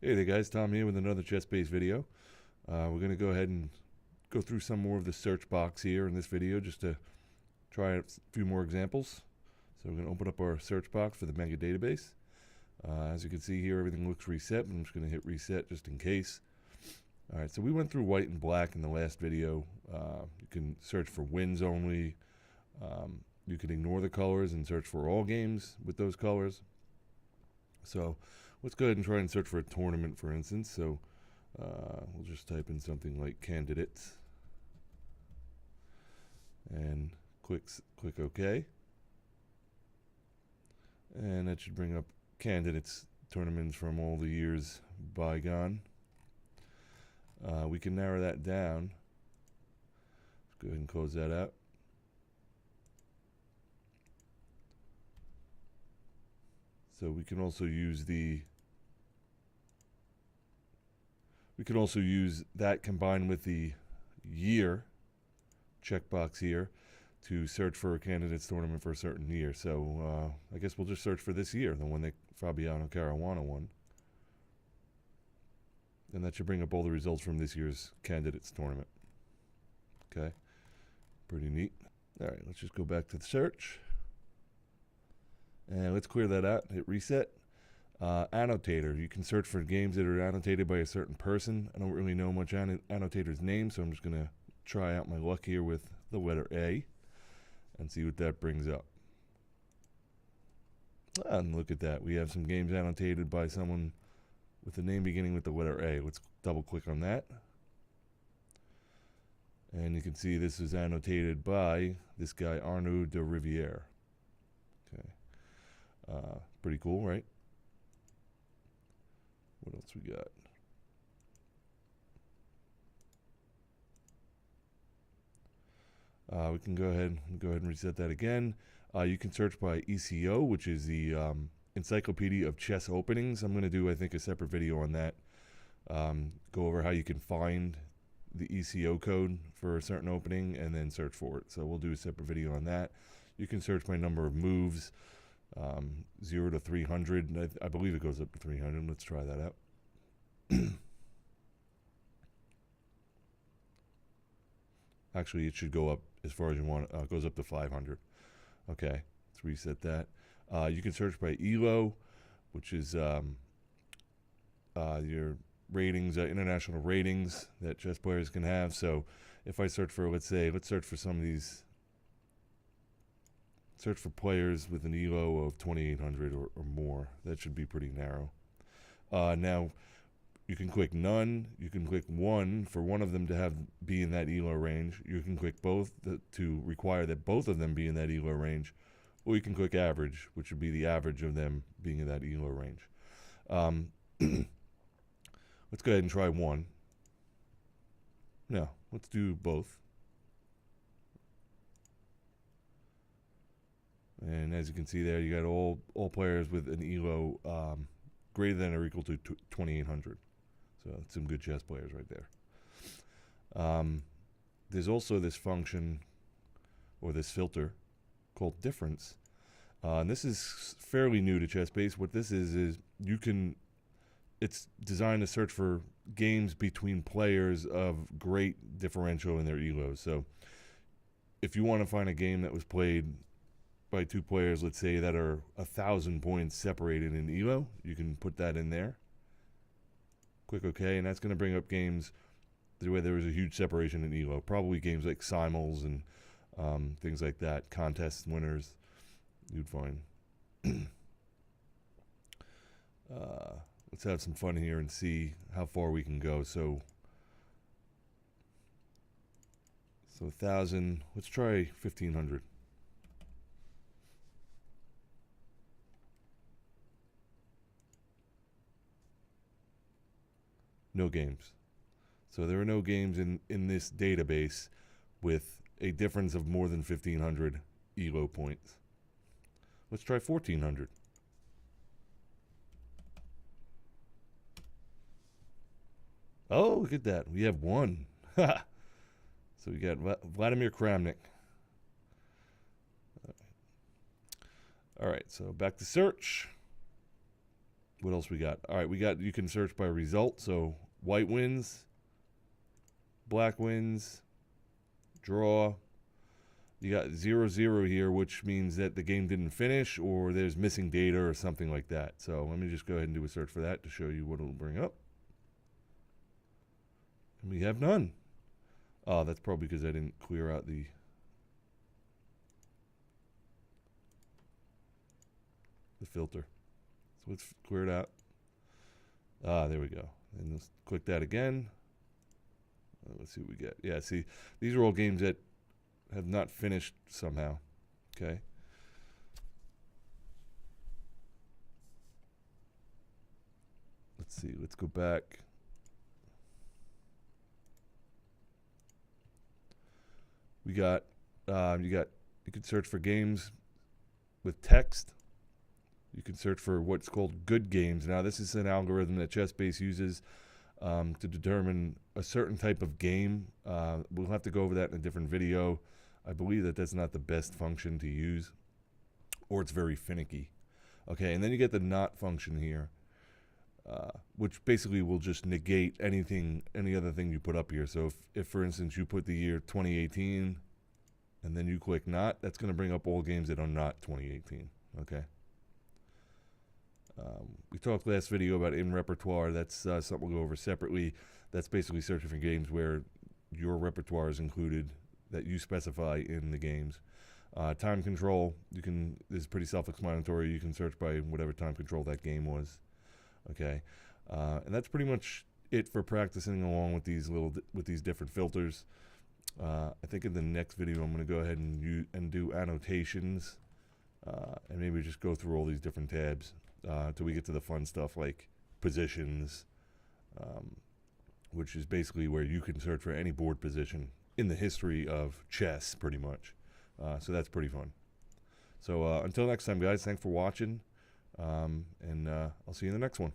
Hey there guys, Tom here with another ChessBase video. We're going to go ahead and go through some more of the search box here in this video just to try a few more examples. So we're going to open up our search box for the mega database. As you can see here, everything looks reset, but I'm just going to hit reset just in case. Alright, so we went through white and black in the last video. You can search for wins only. You can ignore the colors and search for all games with those colors. So let's go ahead and try and search for a tournament, for instance. So we'll just type in something like candidates and click OK. And that should bring up candidates tournaments from all the years bygone. We can narrow that down. Let's go ahead and close that out. So we can also use that combined with the year checkbox here to search for a candidates tournament for a certain year. So I guess we'll just search for this year, the one that Fabiano Caruana won. And that should bring up all the results from this year's candidates tournament. Okay, pretty neat. All right, let's just go back to the search. And let's clear that out, hit reset. Annotator, you can search for games that are annotated by a certain person. I don't really know much annotator's name, so I'm just going to try out my luck here with the letter A and see what that brings up. And look at that, we have some games annotated by someone with a name beginning with the letter A. Let's double click on that. And you can see this is annotated by this guy, Arnaud de Rivière. Okay. Pretty cool, right? What else we got? We can go ahead and reset that again. You can search by ECO, which is the Encyclopedia of Chess Openings. I'm going to do, I think, a separate video on that. Go over how you can find the ECO code for a certain opening and then search for it. So we'll do a separate video on that. You can search by number of moves. 0 to 300. I believe it goes up to 300. Let's try that out. Actually, it should go up as far as you want. It goes up to 500. Okay, let's reset that. You can search by ELO, which is your ratings, international ratings that chess players can have. So if I search for, let's search for some of these. Search for players with an ELO of 2,800 or more. That should be pretty narrow. Now, you can click none. You can click one for one of them to be in that ELO range. You can click both to require that both of them be in that ELO range. Or you can click average, which would be the average of them being in that ELO range. Let's go ahead and try one. No, let's do both. And as you can see there, you got all players with an ELO greater than or equal to 2,800. So that's some good chess players right there. There's also this function or this filter called difference. And this is fairly new to ChessBase. What this is it's designed to search for games between players of great differential in their ELOs. So if you want to find a game that was played by two players, let's say, that are 1,000 points separated in ELO, you can put that in there. Click OK, and that's going to bring up games where there was a huge separation in ELO. Probably games like Simul's and things like that, contest winners, you'd find. Let's have some fun here and see how far we can go. So 1,000, let's try 1,500. No games. So there are no games in this database with a difference of more than 1,500 ELO points. Let's try 1,400. Oh, look at that. We have one. So we got Vladimir Kramnik. All right, so back to search. What else we got? All right, you can search by result. So white wins, black wins, draw. You got 0-0 here, which means that the game didn't finish or there's missing data or something like that. So let me just go ahead and do a search for that to show you what it'll bring up. And we have none. Oh, that's probably because I didn't clear out the filter. So let's clear it out. There we go. And let's click that again. Let's see what we get. Yeah, see, these are all games that have not finished somehow. Okay. Let's see. Let's go back. You can search for games with text. You can search for what's called good games. Now, this is an algorithm that ChessBase uses to determine a certain type of game. We'll have to go over that in a different video. I believe that that's not the best function to use, or it's very finicky. Okay, and then you get the not function here, which basically will just negate any other thing you put up here. So if for instance, you put the year 2018, and then you click not, that's going to bring up all games that are not 2018. Okay. We talked last video about in repertoire. That's something we'll go over separately. That's basically searching for games where your repertoire is included that you specify in the games. Time control, is pretty self-explanatory. You can search by whatever time control that game was. Okay, and that's pretty much it for practicing along with these different filters. I think in the next video I'm going to go ahead and do annotations, and maybe just go through all these different tabs till we get to the fun stuff like positions, which is basically where you can search for any board position in the history of chess, pretty much. So that's pretty fun. So until next time, guys, thanks for watching, and I'll see you in the next one.